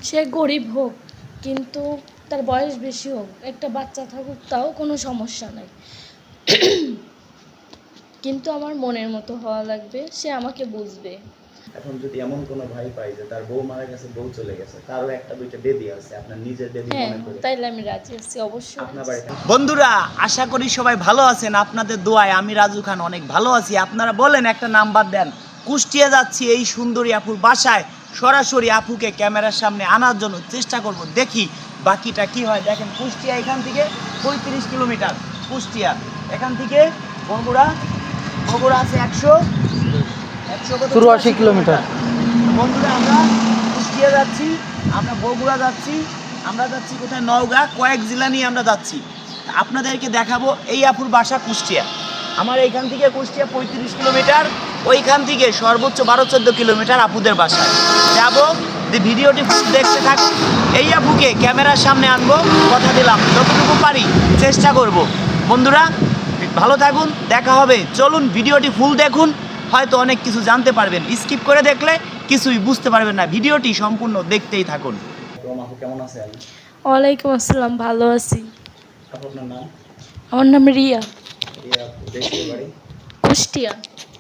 সে গরিব হোক কিন্তু তার বয়স বেশি হোক, একটা বাচ্চা থাকুক, তাও কোনো সমস্যা নাই। কিন্তু আমার মনের মতো হওয়া লাগবে, সে আমাকে বুঝবে। এখন যদি এমন কোনো ভাই পাই যে তার বউ মারা গেছে, বউ চলে গেছে, তারও একটা দুইটা বেবি আছে, আপনার নিজের বেবি হ্যাঁ, মনে করে তাইলে আমি রাজি আছি, অবশ্যই আপনার রাজি আছি। বাড়িতে। বন্ধুরা, আশা করি সবাই ভালো আছেন। আপনাদের দোয়ায় আমি রাজু খান অনেক ভালো আছি। আপনারা বলেন একটা নাম্বার দেন। কুষ্টিয়া যাচ্ছি এই সুন্দরী আপুর বাসায়, সরাসরি আপুকে ক্যামেরার সামনে আনার জন্য চেষ্টা করব, দেখি বাকিটা কি হয়। দেখেন, কুষ্টিয়া এখান থেকে 35 কিলোমিটার। কুষ্টিয়া এখান থেকে বগুড়া আছে 183 কিলোমিটার। বন্ধুরা, আমরা কুষ্টিয়া যাচ্ছি, আমরা বগুড়া যাচ্ছি, আমরা যাচ্ছি কোথায়, নওগাঁ, কয়েক জেলা নিয়ে আমরা যাচ্ছি। আপনাদেরকে দেখাবো এই আপুর বাসা কুষ্টিয়া। আমার এইখান থেকে কুষ্টিয়া 35 কিলোমিটার, ওইখান থেকে সর্বোচ্চ 12-14 কিলোমিটার আপুদের বাসায় যাব। ভিডিওটি দেখতে থাকুন। এই আপুকে ক্যামেরার সামনে আনবো, কথা দিলাম, যতটুকু পারি চেষ্টা করব। বন্ধুরা ভালো থাকুন, দেখা হবে। চলুন ভিডিওটি ফুল দেখুন, হয়তো অনেক কিছু জানতে পারবেন। স্কিপ করে দেখলে কিছুই বুঝতে পারবেন না। ভিডিওটি সম্পূর্ণ দেখতেই থাকুন। আপু কেমন আছেন? ওয়ালাইকুম আসসালাম, ভালো আছি। আপু আপনার নাম? আমার নাম রিয়া। রিয়া আপু, দেশের বাড়ি? কুষ্টিয়া।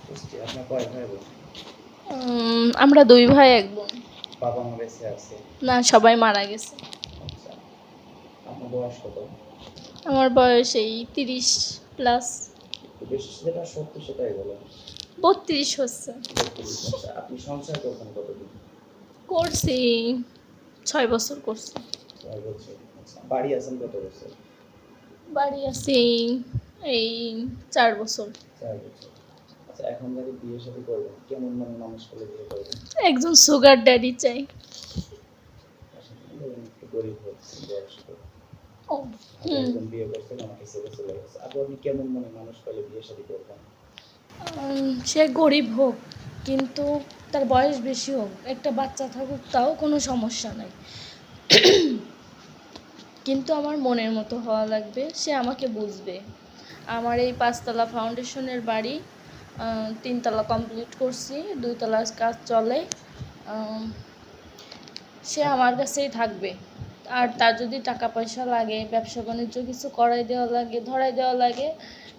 কুষ্টিয়া। আপনার কয় ভাই বোন? আমরা 2 ভাই 1 বোন। বাবা মা বেঁচে আছে? না, সবাই মারা গেছে। আচ্ছা, আপনার বয়স কত? আমার বয়স এই 30 প্লাস। একটু বেশি, যেটা সত্যি সেটাই বলেন। 32 হচ্ছে। 32। আচ্ছা, আপনি সংসার করছেন কতদিন? করছি 6 বছর করছি। 6 বছর। আচ্ছা, বাড়ি আছেন কত বছর? বাড়ি আছি এই 4 বছর। 4 বছর। আচ্ছা, এখন যদি বিয়ে শাদী করবেন, কেমন মনে মানুষ হলে বিয়ে করবেন? একজন সুগার ড্যাডি চাই। ধরুন একটু গরিব হচ্ছে, বয়স্ক, ও একজন বিয়ে করছেন, আমাকে ছেড়ে চলে গেছে, আপনি কেমন মনে মানুষ পেলে বিয়ে শাদী করবেন? সে গরিব হোক কিন্তু তার বয়স বেশি হোক, একটা বাচ্চা থাকুক, তাও কোনো সমস্যা নাই। কিন্তু আমার মনের মতো হওয়া লাগবে, সে আমাকে বুঝবে। আমার এই 5 তলা ফাউন্ডেশনের বাড়ি, 3 তলা কমপ্লিট করছি, 2 তলার কাজ চলে। সে আমার কাছেই থাকবে। আর তার যদি টাকা পয়সা লাগে, ব্যবসা বাণিজ্য কিছু করাই দেওয়া লাগে, ধরাই দেওয়া লাগে,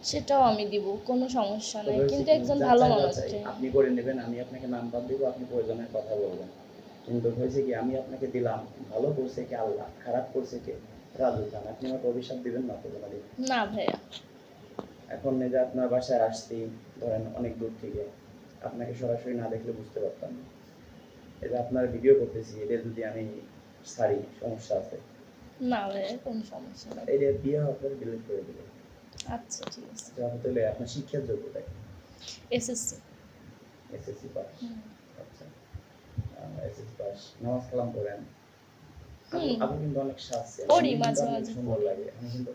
সেটাও আমি দিব, কোনো সমস্যা নেই। কিন্তু একজন ভালো মানুষ চাই। আপনি করে নেবেন, আমি আপনাকে নাম্বার দিব, আপনি প্রয়োজনের কথা বলবেন। কিন্তু হয়েছে কি, আমি আপনাকে দিলাম, ভালো করছে কি আল্লাহ, খারাপ করছে কে? রাজু খান। আপনি আমাকে অভিশাপ দিবেন না তো? না ভাইয়া। এখন এই যে আপনার বাসায় আসছি, ধরেন অনেক দূর থেকে, আপনাকে সরাসরি না দেখলে বুঝতে পারতাম না। এই যে আপনার ভিডিও করতেছি, এটা যদি আমি ছাড়ি, সমস্যা আছে? না ভাইয়া, কোনো সমস্যা নেই। এই যে বিয়ে হওয়ার পরে ডিলিট করে দিলে। আচ্ছা, ঠিক আছে। তাহলে আপনার শিক্ষার যোগ্যতা কি? এসএসসি। SSC pass. আচ্ছা, এসএসসি পাস। নামাজ কালাম করেন? আপনি কিন্তু অনেক সাজছে, পড়ি মাঝে মাঝে। সুন্দর লাগে। আমি কিন্তু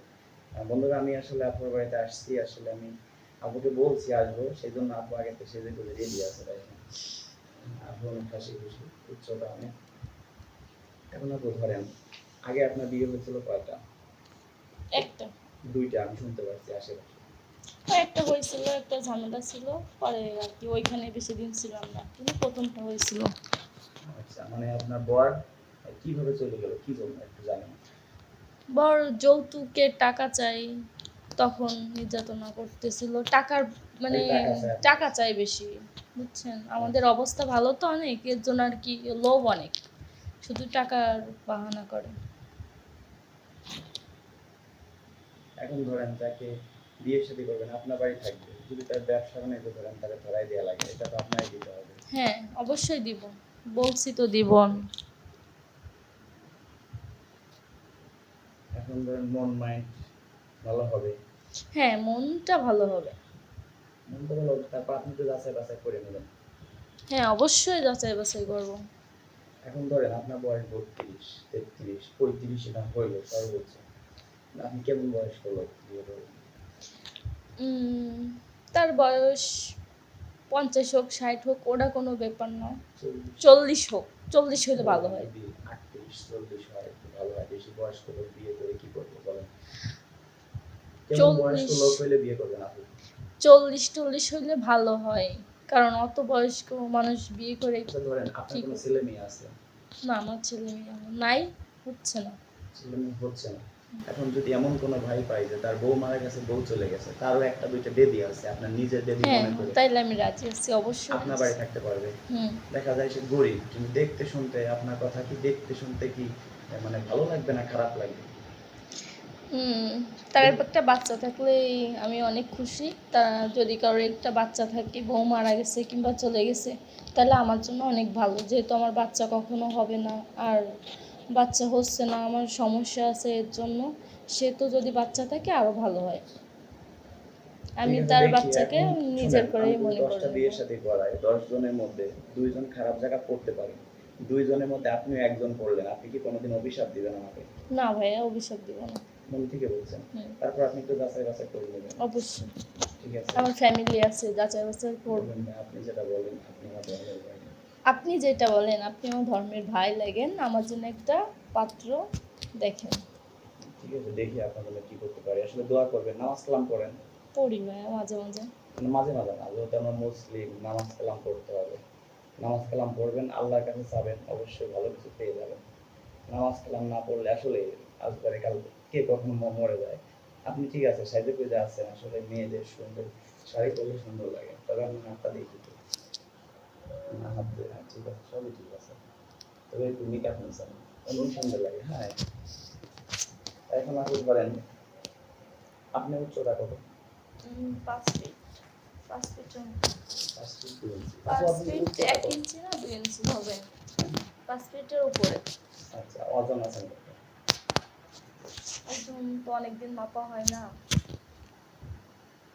বন্ধুরা, আমি আসলে আপুর বাড়িতে আসছি, আসলে আমি আপুকে বলছি আসবো, সেই জন্য আপু আগে থেকে সেজে গুজে রেডি আছে। দেখেন, আপু অনেক হাসি খুশি, উচ্চতা অনেক। এখন আপু ধরেন, আগে আপনার বিয়ে হয়েছিল কয়টা? একটা। 2টা আমি শুনতে পাচ্ছি আশেপাশে। একটা হয়েছিল, একটা ঝামেলা ছিল, পরে আর কি ওইখানে বেশি দিন ছিলাম না, কিন্তু প্রথমটা হয়েছিল। আচ্ছা, মানে আপনার বর কিভাবে চলে গেল, কি জন্য একটু জানেন? বর যৌতুকের টাকা চাই, তখন নির্যাতনা করতেছিল। টাকার মানে টাকা চাই বেশি, বুঝছেন? আমাদের অবস্থা ভালো তো অনেক, এর জন্য আর কি লোভ অনেক, শুধু টাকার বাহানা করে। এখন ধরেন তাকে বিয়ে শাদী করবেন, আপনার বাড়ি থাকবে, যদি তার ব্যবসা বাণিজ্য ধরেন তাকে ধরাই দেওয়া লাগে, এটা তো আপনারই দিতে হবে। হ্যাঁ, অবশ্যই দিব, বলছি তো দিব আমি। এখন ধরেন মন মাইন্ড ভালো হবে। হ্যাঁ, মনটা ভালো হবে। মনটা ভালো হবে, তারপর আপনি তো যাচাই বাছাই করে নেবেন। হ্যাঁ, অবশ্যই যাচাই বাছাই করবো। এখন ধরেন আপনার বয়স 32, 33, 35 এটা হইলো সর্বোচ্চ, আপনি কেমন বয়স হলো বিয়ে করবেন? তার বয়স 50 হোক, 60 হোক, ওটা কোনো ব্যাপার না। 40 হোক, 40 হলে ভালো হয়। 38, 40 হয় একটু ভালো হয়। বেশি বয়স্ক লোক বিয়ে করে কি করবে বলেন? কেমন বয়স্ক লোক হইলে বিয়ে করবেন আপনি? 40-40 হইলে ভালো হয়, কারণ অত বয়স্ক মানুষ বিয়ে করে ধরেন আপনার কোনো ছেলে মেয়ে আছে? না, আমার ছেলে মেয়ে আমার নাই, হচ্ছে না। ছেলে মেয়ে হচ্ছে না। এখন যদি এমন কোনো ভাই পাই যে তার বউ মারা গেছে, বউ চলে গেছে, তারও একটা দুইটা বেবি আছে, আপনার নিজের বেবি হ্যাঁ, মনে করে তাইলে আমি রাজি আছি, অবশ্যই আপনার রাজি বাড়ি আছি। থাকতে পারবে। হুম। দেখা যায় সে গরিব, কিন্তু দেখতে শুনতে আপনার কথা কি দেখতে শুনতে কি মানে ভালো লাগবে না খারাপ লাগবে? হুম, তার একটা বাচ্চা থাকলেই আমি অনেক খুশি। তা যদি কারোর একটা বাচ্চা থাকে, বউ মারা গেছে কিংবা চলে গেছে, তাহলে আমার জন্য অনেক ভালো, যেহেতু আমার বাচ্চা কখনো হবে না। আর বাচ্চা হচ্ছে না, আমার সমস্যা আছে এর জন্য। সে তো যদি বাচ্চা থাকে আরও ভালো হয়। ঠিক আমি আছে, তার দেখি বাচ্চাকে এখন। নিজের শুনেন, আমি করেই যদি মনে করে 10টা নেব। বিয়ে শাদী করাই, 10 জনের মধ্যে 2 জন খারাপ জায়গা পড়তে পারে, 2 জনের মধ্যে আপনিও একজন পড়লেন, আপনি কি কোনোদিন অভিশাপ দিবেন আমাকে? না ভাইয়া, অভিশাপ দিব না। মন থেকে বলছেন? হুম, তারপর আপনি একটু যাচাই বাছাই করে নেবেন। অবশ্যই। ঠিক আছে? আমার ফ্যামিলি আছে, যাচাই বাছাই করব। বলবেন না, আপনি যেটা বলেন, আপনি আমার ধর্মের ভাই। আপনি যেটা বলেন, আপনি আমার ধর্মের ভাই লাগেন, আমার জন্য একটা পাত্র দেখেন। ঠিক আছে, দেখি আপনার জন্য কি করতে পারি। আসলে দোয়া করবেন, নামাজ কালাম করেন। পড়ি ভাইয়া মাঝে মাঝে। মানে মাঝে মাঝে না, যেহেতু আমরা মুসলিম, নামাজ কালাম পড়তে হবে। নামাজ কালাম পড়বেন, আল্লাহর কাছে চাবেন, অবশ্যই ভালো কিছু পেয়ে যাবেন। নামাজ কালাম না পড়লে আসলে আজ পরে কাল কে কখনো মরে যায়। আপনি ঠিক আছে সাইজে পেজে আছেন, আসলে মেয়েদের সুন্দর শাড়ি পরলে সুন্দর লাগে, তবে আমি হাতটা দেখি তো। না, হাত দিয়ে, হ্যাঁ ঠিক আছে, সবই ঠিক আছে, তবে একটু মেকআপ নিয়েছেন, অনেক সুন্দর লাগে। হ্যাঁ, এখন আপনি বলেন, আপনি উচ্চতা কত? 5 ফিট, 5 ফিট, 5 ফিট 2 ইঞ্চি। আপু, 5 আপনি ফিট উচ্চতা 1 কত? ইঞ্চি না 2 ইঞ্চি হবে, 5 ফিটের উপরে। আচ্ছা, ওজন আছেন কত? একদম তো অনেকদিন মাপা হয় না।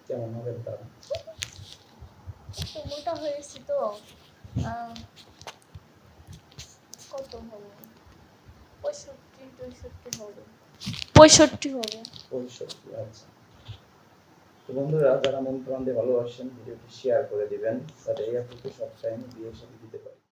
কেমন হবেন তারা? তো মোটা হয়েছি তো, আহ, কত হবে, 65-63 হবে, 65 হবে। 65, আচ্ছা। তো বন্ধুরা, যারা মন প্রাণ দিয়ে ভালোবাসেন, ভিডিওটি শেয়ার করে দিবেন, যাতে এই আপুকে সব টাইম বিয়ের সাথে দিতে